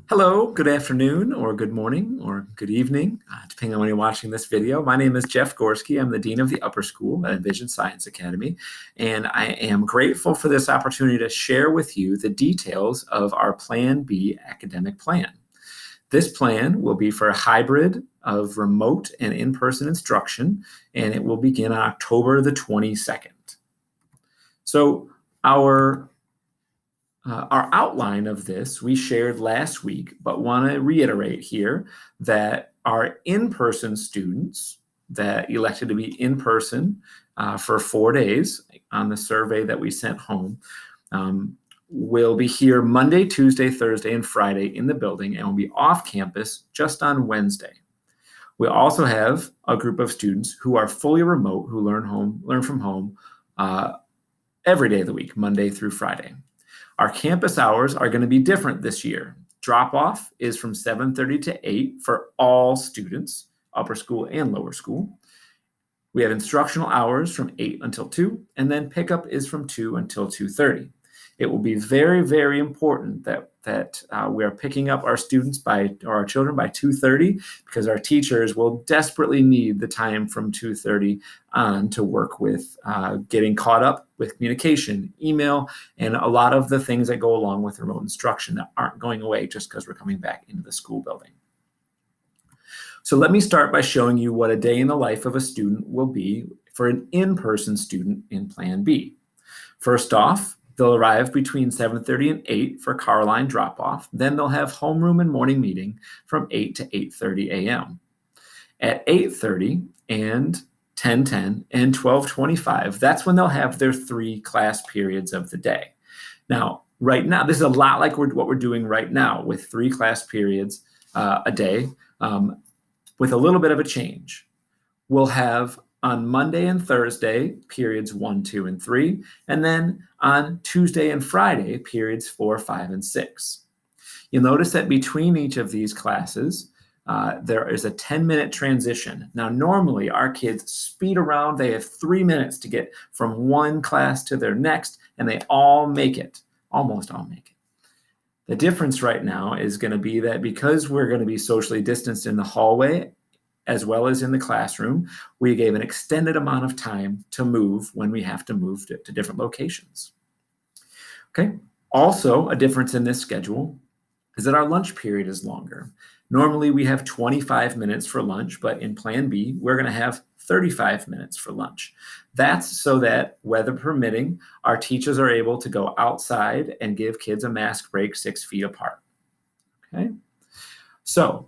Hello, good afternoon, or good morning, or good evening, depending on when you're watching this video. My name is Jeff Gorski. I'm the Dean of the Upper School at Envision Science Academy, and I am grateful for this opportunity to share with you the details of our Plan B academic plan. This plan will be for a hybrid of remote and in-person instruction, and it will begin on October the 22nd. So our outline of this we shared last week, but want to reiterate here that our in-person students that elected to be in person for 4 days on the survey that we sent home will be here Monday, Tuesday, Thursday, and Friday in the building, and will be off campus just on Wednesday. We also have a group of students who are fully remote, who learn from home every day of the week, Monday through Friday. Our campus hours are going to be different this year. Drop-off is from 7:30 to 8 for all students, upper school and lower school. We have instructional hours from 8 until 2, and then pickup is from 2 until 2:30. It will be very, very important that we are picking up our children by 2:30, because our teachers will desperately need the time from 2:30 on to work with getting caught up with communication, email, and a lot of the things that go along with remote instruction that aren't going away just because we're coming back into the school building. So let me start by showing you what a day in the life of a student will be for an in-person student in Plan B. First off, they'll arrive between 7:30 and 8 for car line drop-off. Then they'll have homeroom and morning meeting from 8 to 8:30 a.m. At 8:30 and 10:10 and 12:25, that's when they'll have their 3 class periods of the day. Now, right now, this is a lot like what we're doing right now with 3 class periods a day, with a little bit of a change. We'll have on Monday and Thursday, periods 1, 2, and 3, and then on Tuesday and Friday, periods 4, 5, and 6. You'll notice that between each of these classes, there is a 10-minute transition. Now, normally our kids speed around. They have 3 minutes to get from one class to their next, and they all make it, almost all make it. The difference right now is going to be that because we're going to be socially distanced in the hallway as well as in the classroom, we gave an extended amount of time to move when we have to move to different locations. Okay. Also, a difference in this schedule is that our lunch period is longer. Normally, we have 25 minutes for lunch, but in Plan B, we're going to have 35 minutes for lunch. That's so that, weather permitting, our teachers are able to go outside and give kids a mask break 6 feet apart. Okay. So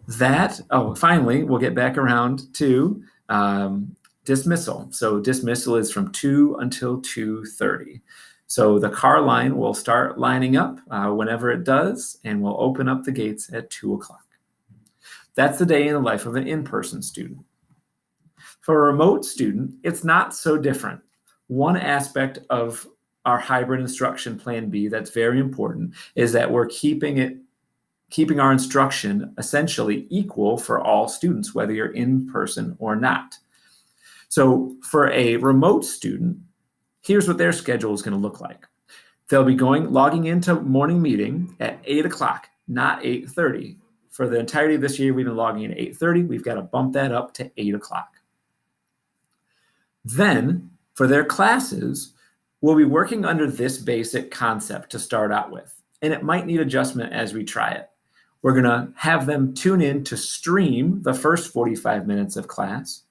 finally, we'll get back around to dismissal. So dismissal is from 2 until 2:30. So the car line will start lining up whenever it does, and we'll open up the gates at 2 o'clock. That's the day in the life of an in-person student. For a remote student, it's not so different. One aspect of our hybrid instruction Plan B that's very important is that we're keeping our instruction essentially equal for all students, whether you're in person or not. So for a remote student, here's what their schedule is going to look like. They'll be logging into morning meeting at 8 o'clock, not 8:30. For the entirety of this year, we've been logging in at 8:30. We've got to bump that up to 8 o'clock. Then for their classes, we'll be working under this basic concept to start out with, and it might need adjustment as we try it. We're going to have them tune in to stream the first 45 minutes of class,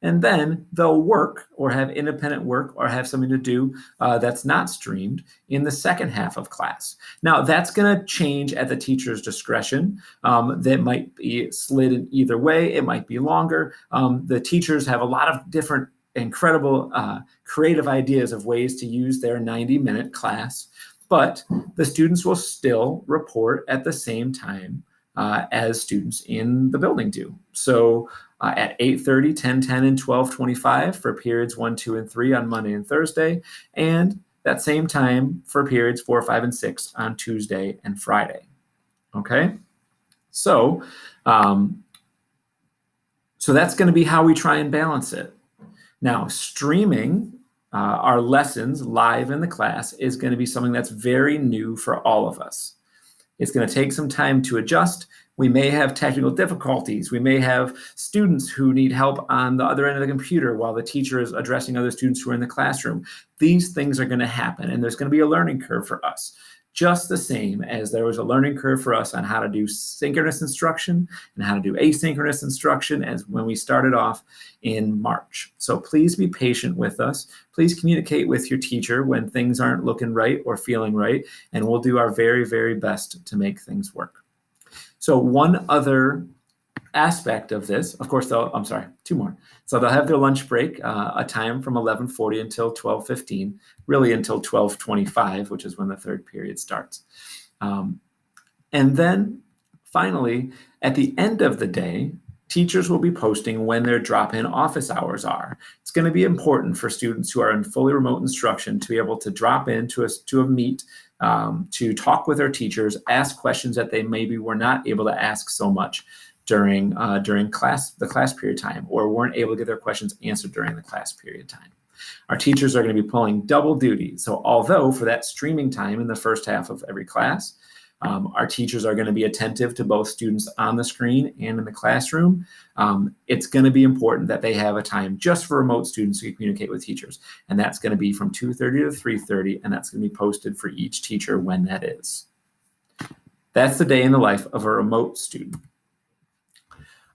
and then they'll work or have independent work or have something to do that's not streamed in the second half of class. Now, that's going to change at the teacher's discretion. That might be slid in either way. It might be longer. The teachers have a lot of different incredible creative ideas of ways to use their 90-minute class, but the students will still report at the same time as students in the building do. So at 8:30, 10:10, and 12:25 for periods 1, 2, and 3 on Monday and Thursday, and that same time for periods 4, 5, and 6 on Tuesday and Friday. Okay, so that's going to be how we try and balance it. Now, streaming our lessons live in the class is going to be something that's very new for all of us. It's going to take some time to adjust. We may have technical difficulties. We may have students who need help on the other end of the computer while the teacher is addressing other students who are in the classroom. These things are going to happen, and there's going to be a learning curve for us. Just the same as there was a learning curve for us on how to do synchronous instruction and how to do asynchronous instruction as when we started off in March. So please be patient with us. Please communicate with your teacher when things aren't looking right or feeling right, and we'll do our very, very best to make things work. So one other aspect of this, of course, two more. So they'll have their lunch break, a time from 11:40 until 12:15, really until 12:25, which is when the third period starts. And then finally, at the end of the day, teachers will be posting when their drop-in office hours are. It's going to be important for students who are in fully remote instruction to be able to drop in to a meet, to talk with their teachers, ask questions that they maybe were not able to ask so much during the class period time, or weren't able to get their questions answered during the class period time. Our teachers are going to be pulling double duty. So although for that streaming time in the first half of every class, our teachers are going to be attentive to both students on the screen and in the classroom, it's going to be important that they have a time just for remote students to communicate with teachers. And that's going to be from 2:30 to 3:30, and that's going to be posted for each teacher when that is. That's the day in the life of a remote student.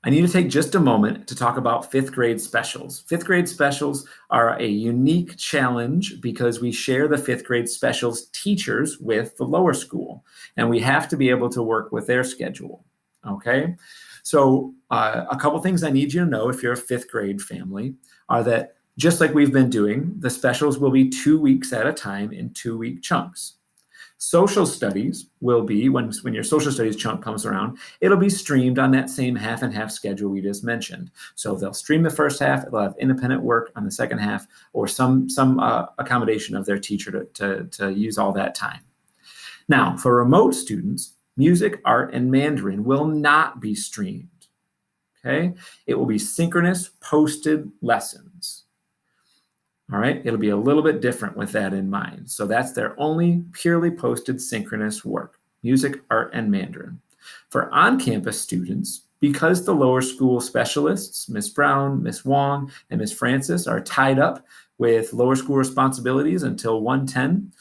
I need to take just a moment to talk about fifth grade specials. Fifth grade specials are a unique challenge because we share the fifth grade specials teachers with the lower school, and we have to be able to work with their schedule, okay? So a couple things I need you to know if you're a fifth grade family are that just like we've been doing, the specials will be 2 weeks at a time in 2-week chunks. Social studies will be, when your social studies chunk comes around, it'll be streamed on that same half and half schedule we just mentioned. So they'll stream the first half, they'll have independent work on the second half, or some accommodation of their teacher to use all that time. Now, for remote students, music, art, and Mandarin will not be streamed, okay? It will be synchronous posted lessons. All right, it'll be a little bit different with that in mind. So that's their only purely posted synchronous work, music, art, and Mandarin. For on-campus students, because the lower school specialists, Ms. Brown, Ms. Wong, and Ms. Francis are tied up with lower school responsibilities until 1:10,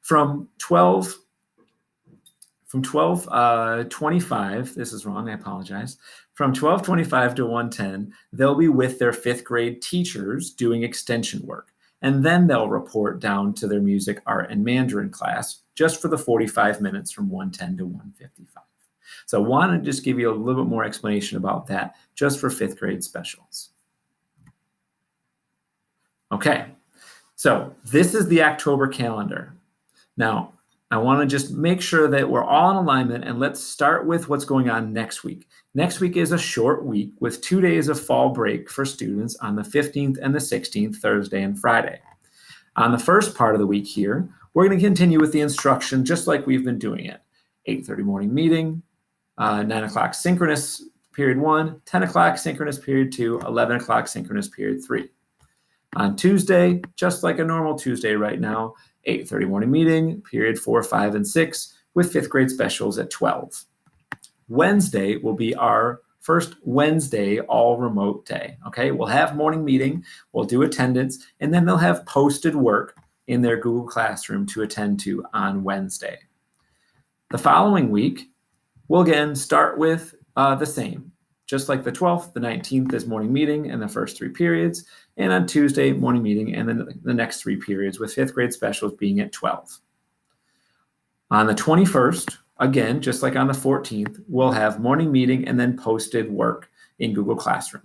from 12:25, this is wrong, I apologize. From 12:25 to 1:10, they'll be with their fifth grade teachers doing extension work. And then they'll report down to their music, art, and Mandarin class just for the 45 minutes from 1:10 to 1:55. So I want to just give you a little bit more explanation about that just for fifth grade specials. Okay, so this is the October calendar. Now, I want to just make sure that we're all in alignment, and let's start with what's going on next week. Next week is a short week with 2 days of fall break for students on the 15th and the 16th, Thursday and Friday. On the first part of the week here, we're going to continue with the instruction just like we've been doing it. 8:30 morning meeting, 9 o'clock synchronous period 1, 10 o'clock synchronous period 2, 11 o'clock synchronous period 3. On Tuesday, just like a normal Tuesday right now, 8:30 morning meeting, period 4, 5, and 6, with fifth grade specials at 12. Wednesday will be our first Wednesday all remote day, okay? We'll have morning meeting, we'll do attendance, and then they'll have posted work in their Google Classroom to attend to on Wednesday. The following week, we'll again start with the same. Just like the 12th, the 19th is morning meeting and the first 3 periods, and on Tuesday, morning meeting and then the next 3 periods with fifth grade specials being at 12. On the 21st, again, just like on the 14th, we'll have morning meeting and then posted work in Google Classroom.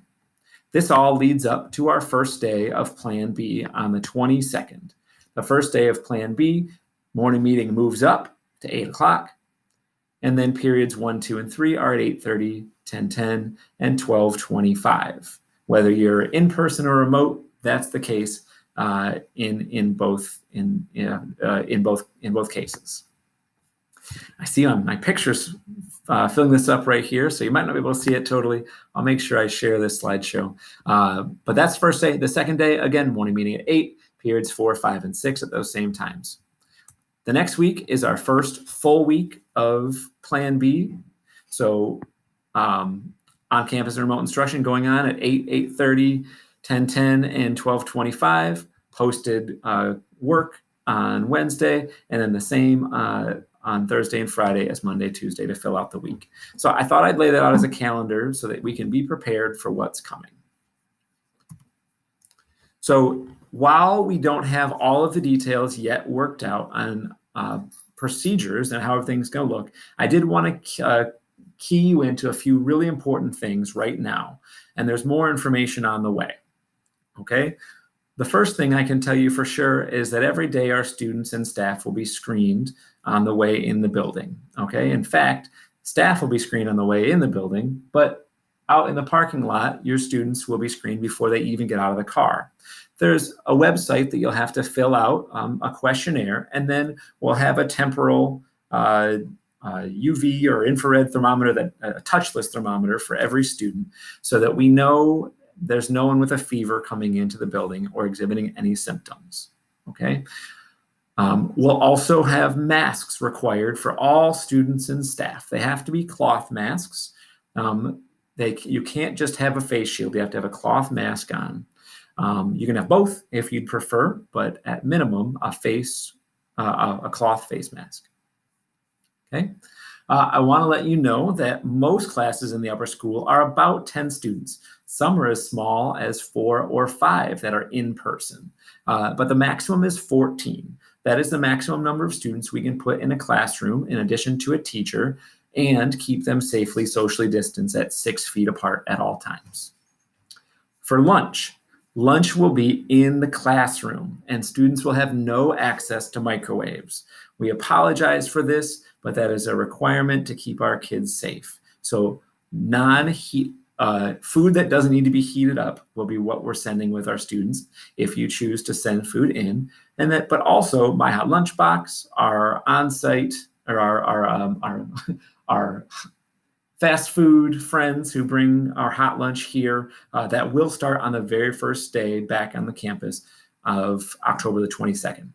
This all leads up to our first day of Plan B on the 22nd. The first day of Plan B, morning meeting moves up to 8 o'clock, and then periods 1, 2, and 3 are at 8:30, 10:10, and 12:25. Whether you're in person or remote, that's the case in both cases. I see on my pictures filling this up right here, so you might not be able to see it totally. I'll make sure I share this slideshow. But that's the first day. The second day, again, morning meeting at 8, periods 4, 5, and 6 at those same times. The next week is our first full week of Plan B. So on-campus and remote instruction going on at 8, 8:30, 10:10, and 12:25. Posted work on Wednesday, and then the same on Thursday and Friday as Monday, Tuesday to fill out the week. So I thought I'd lay that out as a calendar so that we can be prepared for what's coming. So while we don't have all of the details yet worked out on procedures and how everything's going to look, I did want to key you into a few really important things right now. And there's more information on the way. Okay? The first thing I can tell you for sure is that every day our students and staff will be screened on the way in the building. Okay? In fact, staff will be screened on the way in the building, but out in the parking lot, your students will be screened before they even get out of the car. There's a website that you'll have to fill out, a questionnaire, and then we'll have a temporal UV or infrared thermometer, a touchless thermometer for every student, so that we know there's no one with a fever coming into the building or exhibiting any symptoms. Okay. We'll also have masks required for all students and staff. They have to be cloth masks. You can't just have a face shield. You have to have a cloth mask on. You can have both if you'd prefer, but at minimum, a cloth face mask. Okay. I want to let you know that most classes in the upper school are about 10 students. Some are as small as 4 or 5 that are in person, but the maximum is 14. That is the maximum number of students we can put in a classroom in addition to a teacher and keep them safely socially distanced at 6 feet apart at all times. For lunch will be in the classroom and students will have no access to microwaves. We apologize for this, but that is a requirement to keep our kids safe. So food that doesn't need to be heated up will be what we're sending with our students if you choose to send food in. But also my hot lunch box, our on-site or our fast food friends who bring our hot lunch here, that will start on the very first day back on the campus of October the 22nd.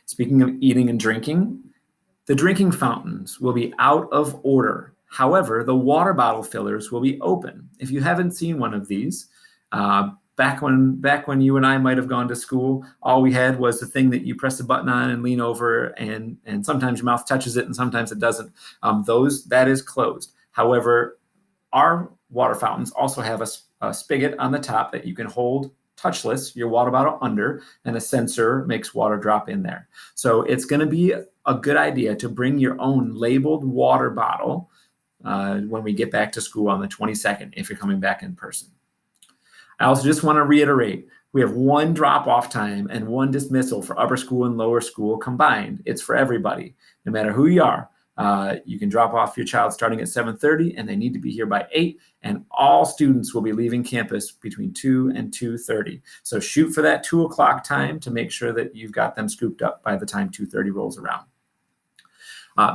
Speaking of eating and drinking, the drinking fountains will be out of order. However, the water bottle fillers will be open. If you haven't seen one of these, back when you and I might have gone to school, all we had was the thing that you press a button on and lean over, and sometimes your mouth touches it and sometimes it doesn't. That is closed. However, our water fountains also have a spigot on the top that you can hold touchless, your water bottle under, and a sensor makes water drop in there. So it's going to be a good idea to bring your own labeled water bottle when we get back to school on the 22nd, if you're coming back in person. I also just want to reiterate, we have one drop-off time and one dismissal for upper school and lower school combined. It's for everybody, no matter who you are. You can drop off your child starting at 7:30 and they need to be here by 8, and all students will be leaving campus between 2 and 2:30. So shoot for that 2 o'clock time to make sure that you've got them scooped up by the time 2:30 rolls around.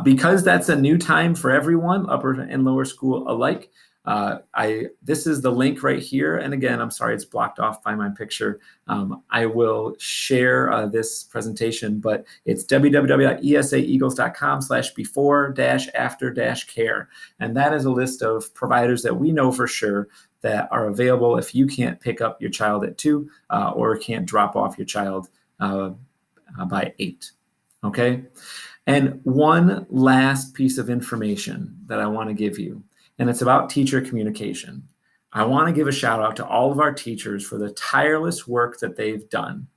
Because that's a new time for everyone, upper and lower school alike, this is the link right here. And again, I'm sorry, it's blocked off by my picture. I will share this presentation, but it's www.esaeagles.com/before-after-care. And that is a list of providers that we know for sure that are available if you can't pick up your child at 2 or can't drop off your child by 8. Okay. And one last piece of information that I want to give you, and it's about teacher communication. I want to give a shout out to all of our teachers for the tireless work that they've done.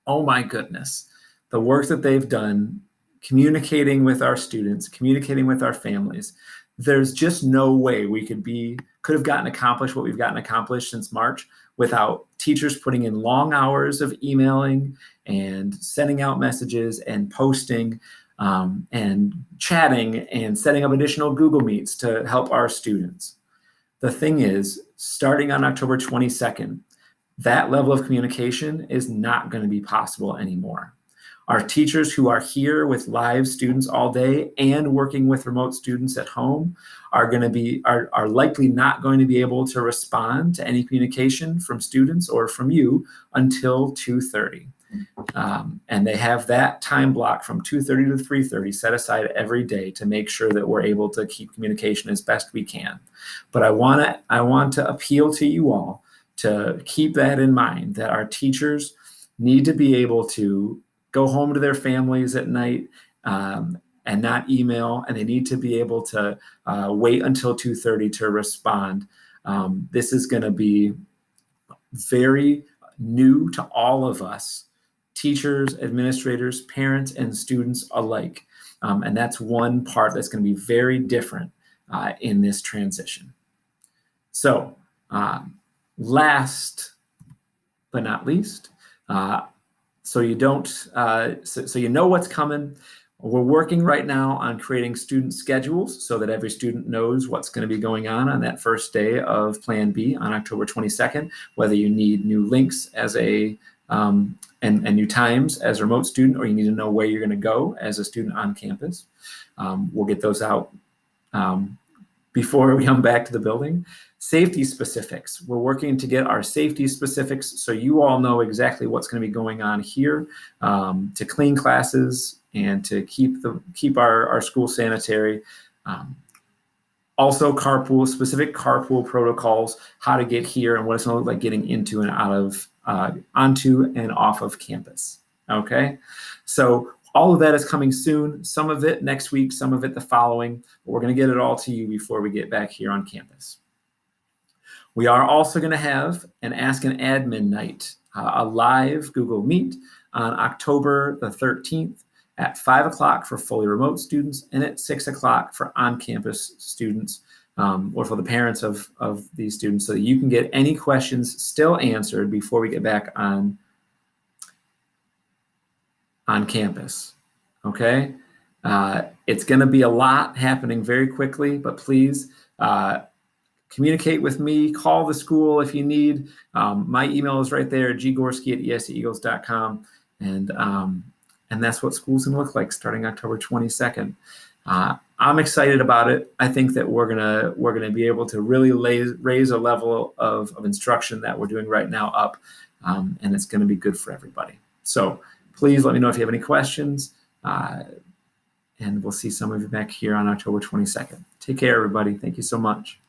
Oh my goodness, the work that they've done communicating with our students, communicating with our families. There's just no way we could have gotten accomplished what we've gotten accomplished since March without teachers putting in long hours of emailing and sending out messages and posting and chatting and setting up additional Google Meets to help our students. The thing is, starting on October 22nd, that level of communication is not going to be possible anymore. Our teachers who are here with live students all day and working with remote students at home are likely not going to be able to respond to any communication from students or from you until 2:30. And they have that time block from 2:30 to 3:30 set aside every day to make sure that we're able to keep communication as best we can. But I want to appeal to you all to keep that in mind, that our teachers need to be able to go home to their families at night and not email, and they need to be able to wait until 2:30 to respond. This is going to be very new to all of us, teachers, administrators, parents, and students alike. And that's one part that's going to be very different in this transition. So last but not least, so you know what's coming. We're working right now on creating student schedules so that every student knows what's going to be going on that first day of Plan B on October 22nd, whether you need new links as and new times as a remote student, or you need to know where you're going to go as a student on campus. We'll get those out before we come back to the building. Safety specifics. We're working to get our safety specifics so you all know exactly what's going to be going on here to clean classes and to keep our school sanitary. Also specific carpool protocols, how to get here and what it's going to look like getting into and out of, onto and off of campus. Okay, so all of that is coming soon, some of it next week, some of it the following, but we're going to get it all to you before we get back here on campus. We are also going to have an Ask an Admin night, a live Google Meet on October the 13th at 5 o'clock for fully remote students and at 6 o'clock for on-campus students or for the parents of these students, so that you can get any questions still answered before we get back on campus. Okay? It's going to be a lot happening very quickly, but please communicate with me, call the school if you need. My email is right there, ggorski@esaeagles.com. And that's what school's going to look like starting October 22nd. I'm excited about it. I think that we're gonna be able to really raise a level of instruction that we're doing right now up, and it's going to be good for everybody. So please let me know if you have any questions, and we'll see some of you back here on October 22nd. Take care, everybody. Thank you so much.